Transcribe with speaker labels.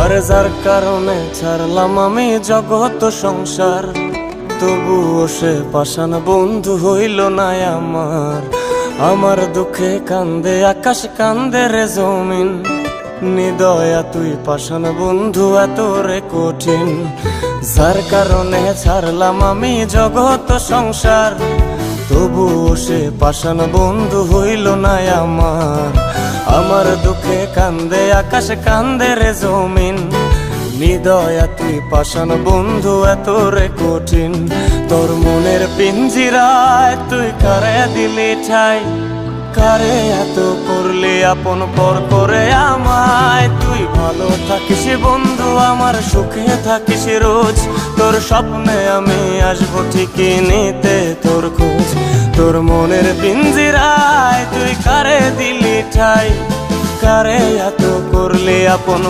Speaker 1: আরে যার কারণে ছাড়লাম আমি জগৎ সংসার, তবুও সে পাষাণ বন্ধু হইল না আমার। আমার দুঃখে কান্দে আকাশ, কান্দে রে জমিন, নিদয়া তুই পাষাণ বন্ধু এত রে কঠিন। যার কারণে ছাড়লাম আমি জগৎ সংসার, তবুও সে পাষাণ বন্ধু হইল না আমার। আমার দুঃখে কান্দে আকাশ, কান্দে রে জমিন, নিদয়া তুই পাষাণ বন্ধু এত রে কঠিন। তোর মনের পিঞ্জিরায় তুই কারে দিলি ঠাই, কারে এত করলি আপন পর করে আমায়। তুই ভালো থাকিস বন্ধু আমার, সুখে থাকিস রোজ, তোর স্বপ্নে আমি আসবো ঠিকই নিতে তোর খোঁজ। তোর মনের পিঞ্জিরায় তুই কারে দিলি ঠাই, কারে এত করলি আপন